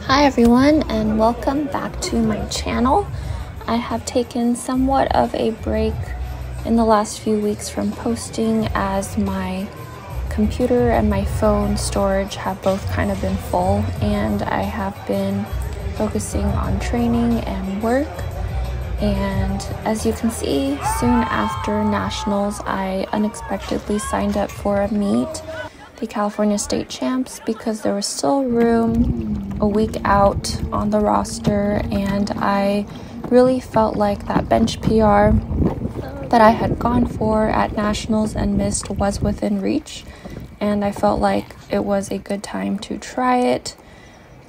Hi everyone, and welcome back to my channel. I have taken somewhat of a break in the last few weeks from posting, as my computer and my phone storage have both kind of been full, and I have been focusing on training and work. And as you can see, soon after Nationals, I unexpectedly signed up for a meet, the California State Champs, because there was still room a week out on the roster, and I really felt like that bench PR that I had gone for at Nationals and missed was within reach, and I felt like it was a good time to try it,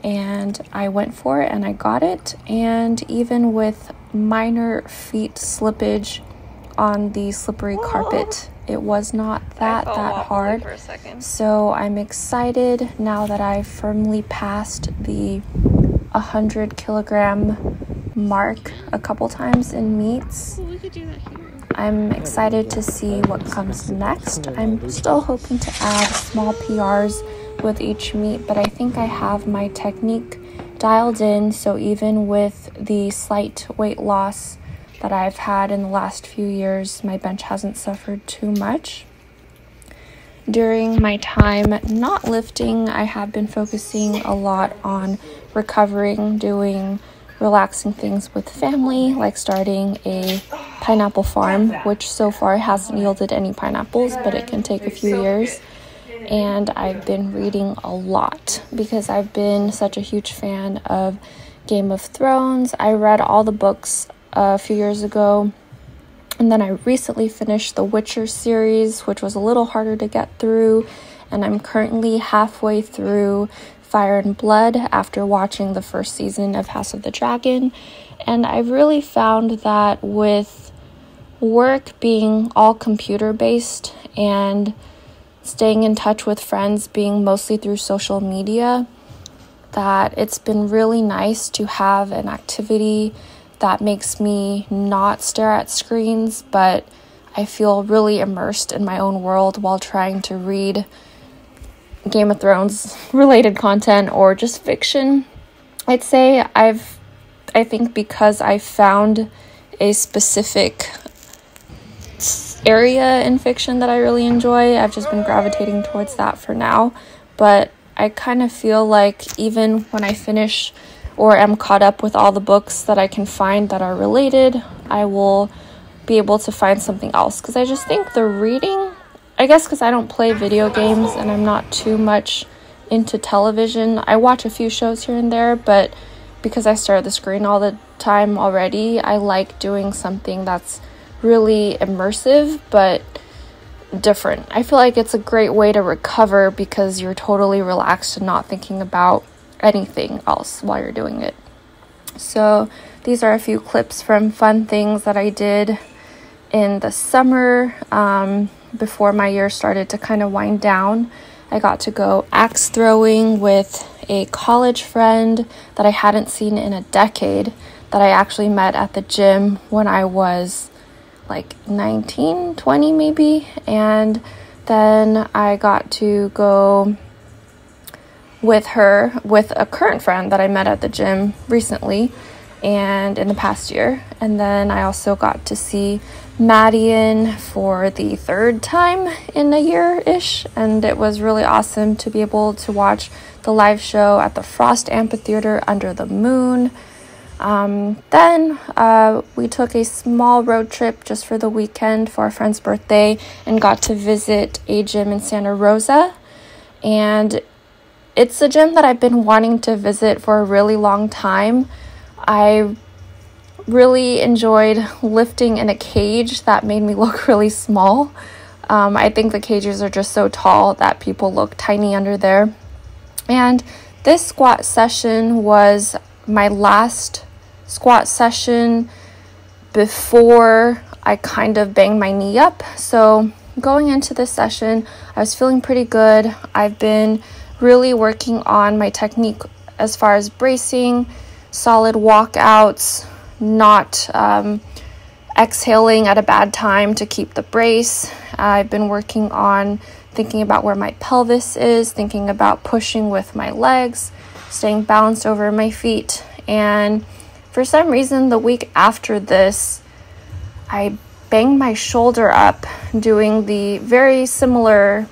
and I went for it and I got it. And even with minor feet slippage on the slippery carpet, it was not that hard. So I'm excited now that I've firmly passed the 100 kilogram mark a couple times in meets. We could do that here. I'm excited to see what comes next. I'm still hoping to add small PRs with each meet, but I think I have my technique dialed in, so even with the slight weight loss that I've had in the last few years, my bench hasn't suffered too much. During my time not lifting, I have been focusing a lot on recovering, doing relaxing things with family, like starting a pineapple farm, which so far hasn't yielded any pineapples, but it can take a few years. And I've been reading a lot because I've been such a huge fan of Game of Thrones. I read all the books a few years ago, and then I recently finished the Witcher series, which was a little harder to get through, and I'm currently halfway through Fire and Blood after watching the first season of House of the Dragon. And I've really found that with work being all computer based and staying in touch with friends being mostly through social media, that it's been really nice to have an activity that makes me not stare at screens, but I feel really immersed in my own world while trying to read Game of Thrones related content or just fiction. I'd say I think because I found a specific area in fiction that I really enjoy, I've just been gravitating towards that for now. But I kind of feel like even when I finish or am caught up with all the books that I can find that are related, I will be able to find something else. Because I just think the reading, I guess because I don't play video games and I'm not too much into television. I watch a few shows here and there, but because I stare at the screen all the time already, I like doing something that's really immersive but different. I feel like it's a great way to recover because you're totally relaxed and not thinking about anything else while you're doing it. So these are a few clips from fun things that I did in the summer before my year started to kind of wind down. I got to go axe throwing with a college friend that I hadn't seen in a decade, that I actually met at the gym when I was like 19, 20 maybe. And then I got to go with a current friend that I met at the gym recently and in the past year. And then I also got to see Madian for the third time in a year-ish, and it was really awesome to be able to watch the live show at the Frost Amphitheater under the moon. Then we took a small road trip just for the weekend for our friend's birthday and got to visit a gym in Santa Rosa. And it's a gym that I've been wanting to visit for a really long time. I really enjoyed lifting in a cage that made me look really small. I think the cages are just so tall that people look tiny under there. And this squat session was my last squat session before I kind of banged my knee up. So going into this session, I was feeling pretty good. I've been really working on my technique as far as bracing, solid walkouts, not exhaling at a bad time to keep the brace. I've been working on thinking about where my pelvis is, thinking about pushing with my legs, staying balanced over my feet. And for some reason, the week after this, I banged my shoulder up doing the very similar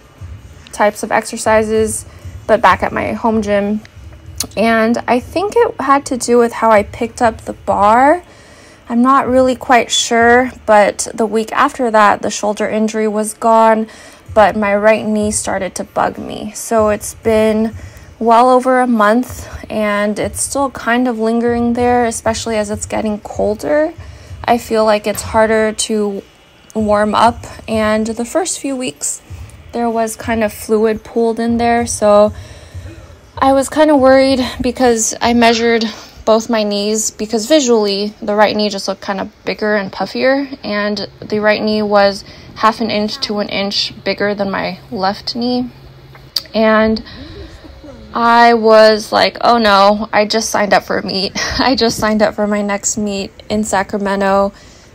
types of exercises, but back at my home gym. And I think it had to do with how I picked up the bar. I'm not really quite sure, but the week after that, the shoulder injury was gone, but my right knee started to bug me. So it's been well over a month, and it's still kind of lingering there, especially as it's getting colder. I feel like it's harder to warm up, and the first few weeks, there was kind of fluid pooled in there, so I was kind of worried because I measured both my knees, because visually the right knee just looked kind of bigger and puffier, and the right knee was 1/2 inch to 1 inch bigger than my left knee. And I was like, oh no, I just signed up for a meet. I just signed up for my next meet in Sacramento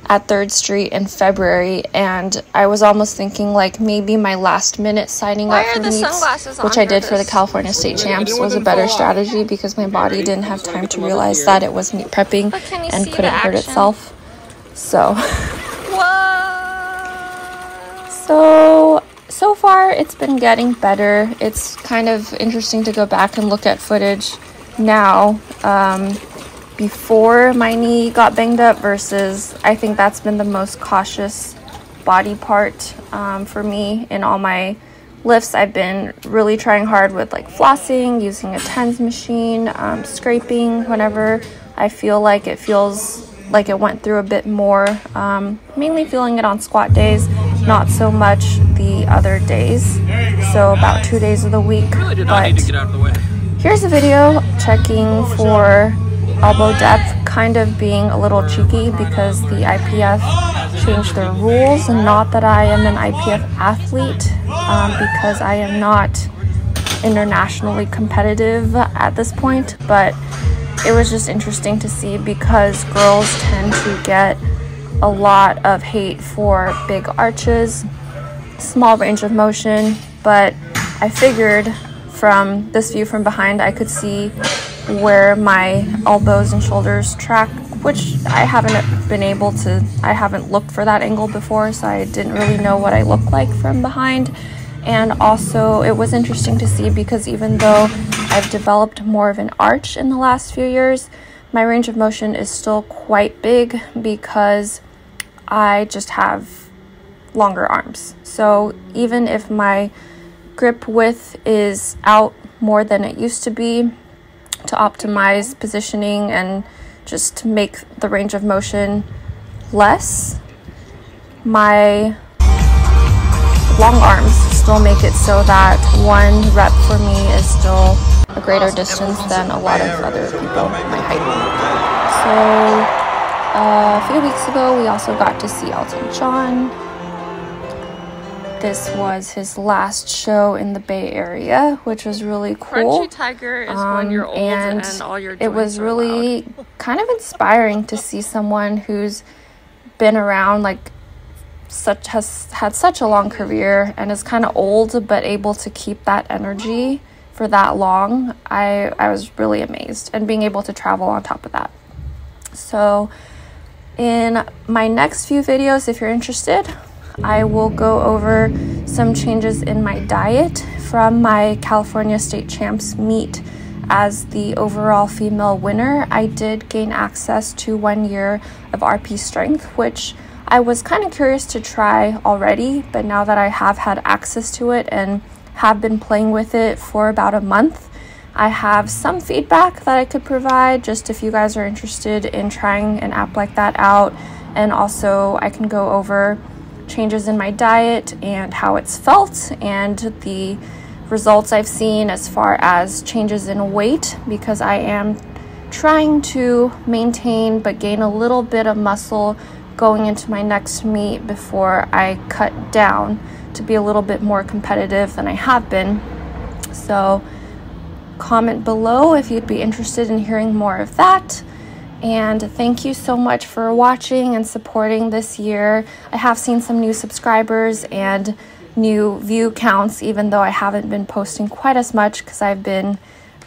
at 3rd Street in February, and I was almost thinking like maybe my last minute signing up for meets, which I did for the California State Champs, was a better strategy because my body didn't have time to realize that it was meet prepping and couldn't hurt itself. So so far it's been getting better. It's kind of interesting to go back and look at footage now, before my knee got banged up versus, I think that's been the most cautious body part for me in all my lifts. I've been really trying hard with like flossing, using a TENS machine, scraping whenever I feel like it feels like it went through a bit more, mainly feeling it on squat days, not so much the other days, so about 2 days of the week. But here's a video checking for elbow depth, kind of being a little cheeky because the IPF changed their rules, and not that I am an IPF athlete, because I am not internationally competitive at this point, but it was just interesting to see because girls tend to get a lot of hate for big arches, small range of motion, but I figured from this view from behind I could see where my elbows and shoulders track, which I haven't looked for that angle before, so I didn't really know what I look like from behind. And also it was interesting to see because even though I've developed more of an arch in the last few years, my range of motion is still quite big because I just have longer arms. So even if my grip width is out more than it used to be, to optimize positioning and just to make the range of motion less, my long arms still make it so that 1 rep for me is still a greater distance than a lot of other people my height. So a few weeks ago we also got to see Elton John. This was his last show in the Bay Area, which was really cool. Crunchy Tiger is when you're old and all your joints it was are really loud. kind of inspiring to see someone who's been around, like has had such a long career and is kind of old but able to keep that energy for that long. I was really amazed, and being able to travel on top of that. So in my next few videos, if you're interested, I will go over some changes in my diet from my California State Champs meet. As the overall female winner, I did gain access to 1 year of RP strength, which I was kind of curious to try already, but now that I have had access to it and have been playing with it for about a month, I have some feedback that I could provide, just if you guys are interested in trying an app like that out. And also I can go over changes in my diet and how it's felt and the results I've seen as far as changes in weight, because I am trying to maintain but gain a little bit of muscle going into my next meet before I cut down to be a little bit more competitive than I have been. So comment below if you'd be interested in hearing more of that. And thank you so much for watching and supporting this year. I have seen some new subscribers and new view counts, even though I haven't been posting quite as much because I've been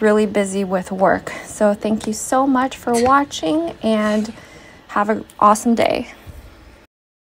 really busy with work. So thank you so much for watching, and have an awesome day.